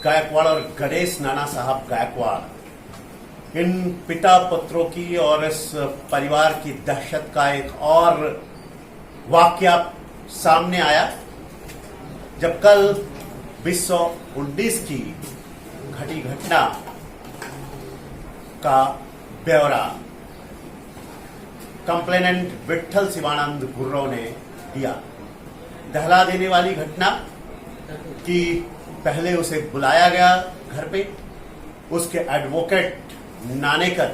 गायकवाड़ और गणेश नाना साहब गायकवाड़, इन पिता पुत्रों की और इस परिवार की दहशत का एक और वाकया सामने आया जब कल 2019 की घटी घटना का ब्यौरा कंप्लेनेंट विट्ठल शिवानंद गुर्रव ने दिया। दहला देने वाली घटना कि पहले उसे बुलाया गया घर पे, उसके एडवोकेट नानेकर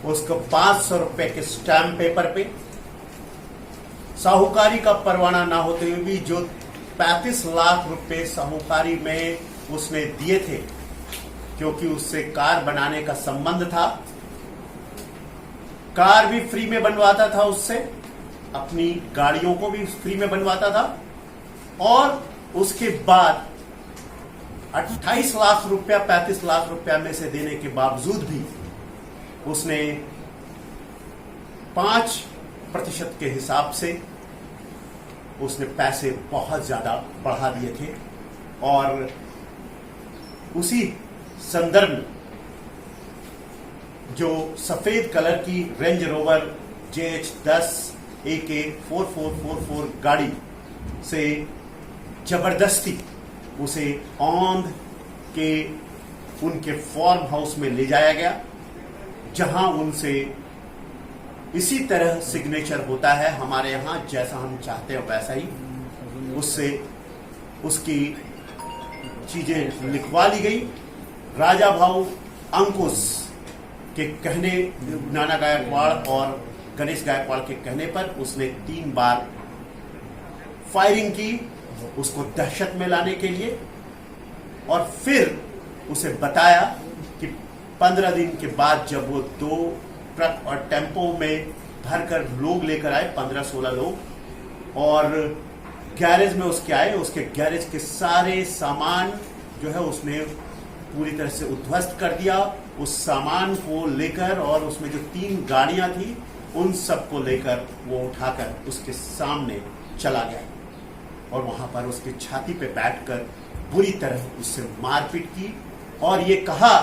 उसको 500 रुपए के स्टैम्प पेपर पे, साहूकारी का परवाना ना होते हुए भी जो 35 लाख रुपए साहूकारी में उसने दिए थे, क्योंकि उससे कार बनाने का संबंध था, कार भी फ्री में बनवाता था उससे, अपनी गाड़ियों को भी फ्री में बनवाता था, और उसके बाद 28 लाख रुपया 35 लाख रुपया में से देने के बावजूद भी उसने 5% के हिसाब से उसने पैसे बहुत ज्यादा बढ़ा दिए थे। और उसी संदर्भ में जो सफेद कलर की रेंज रोवर JH10 AK 4444 गाड़ी से जबरदस्ती उसे औंध के उनके फार्म हाउस में ले जाया गया, जहां उनसे इसी तरह सिग्नेचर होता है हमारे यहां, जैसा हम चाहते हैं वैसा ही उससे उसकी चीजें लिखवा ली गई। राजा भाऊ अंकुश के कहने, नाना गायकवाड़ और गणेश गायकवाड़ के कहने पर उसने 3 बार फायरिंग की, उसको दहशत में लाने के लिए, और फिर उसे बताया कि 15 दिन के बाद जब वो 2 ट्रक और टेम्पो में भरकर लोग लेकर आए, 15-16 लोग, और गैरेज में उसके आए, उसके गैरेज के सारे सामान जो है उसने पूरी तरह से उद्ध्वस्त कर दिया। उस सामान को लेकर और उसमें जो 3 गाड़ियां थी उन सबको लेकर वो उठाकर उसके सामने चला गया और वहां पर उसकी छाती पे बैठकर बुरी तरह उससे मारपीट की और ये कहा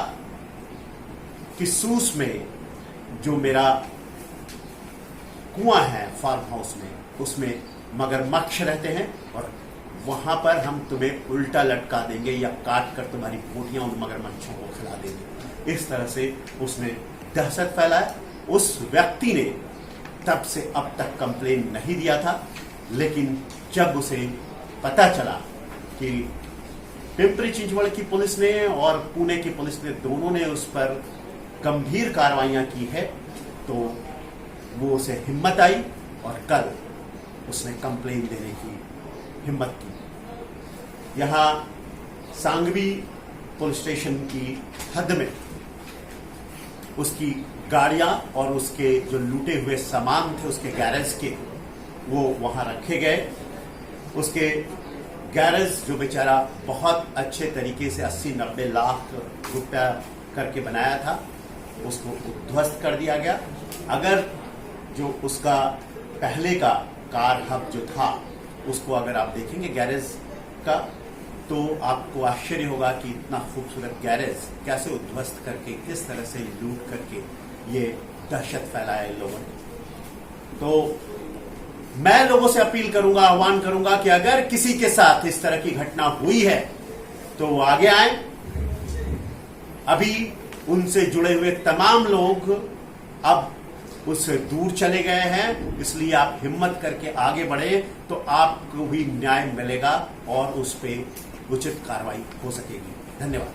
कि सूस में जो मेरा कुआं है फार्म हाउस में, उसमें मगरमच्छ रहते हैं और वहां पर हम तुम्हें उल्टा लटका देंगे या काट कर तुम्हारी बोटियां उन मगरमच्छों को खिला देंगे। इस तरह से उसने दहशत फैलाया। उस व्यक्ति ने तब से अब तक कंप्लेन नहीं दिया था, लेकिन जब उसे पता चला कि पिंपरी चिंचवड़ की पुलिस ने और पुणे की पुलिस ने दोनों ने उस पर गंभीर कार्रवाइयां की है, तो वो उसे हिम्मत आई और कल उसने कंप्लेन देने की हिम्मत की। यहां सांगवी पुलिस स्टेशन की हद में उसकी गाड़ियां और उसके जो लूटे हुए सामान थे उसके गैरेज के, वो वहां रखे गए। उसके गैरेज जो बेचारा बहुत अच्छे तरीके से 80-90 लाख रुपया करके बनाया था, उसको उद्ध्वस्त कर दिया गया। अगर जो उसका पहले का कार हब जो था उसको अगर आप देखेंगे गैरेज का, तो आपको आश्चर्य होगा कि इतना खूबसूरत गैरेज कैसे उद्ध्वस्त करके, किस तरह से लूट करके ये दहशत फैलाया इन लोगों ने। तो मैं लोगों से अपील करूंगा, आह्वान करूंगा कि अगर किसी के साथ इस तरह की घटना हुई है तो वो आगे आए। अभी उनसे जुड़े हुए तमाम लोग अब उससे दूर चले गए हैं, इसलिए आप हिम्मत करके आगे बढ़े तो आपको भी न्याय मिलेगा और उस पर उचित कार्रवाई हो सकेगी। धन्यवाद।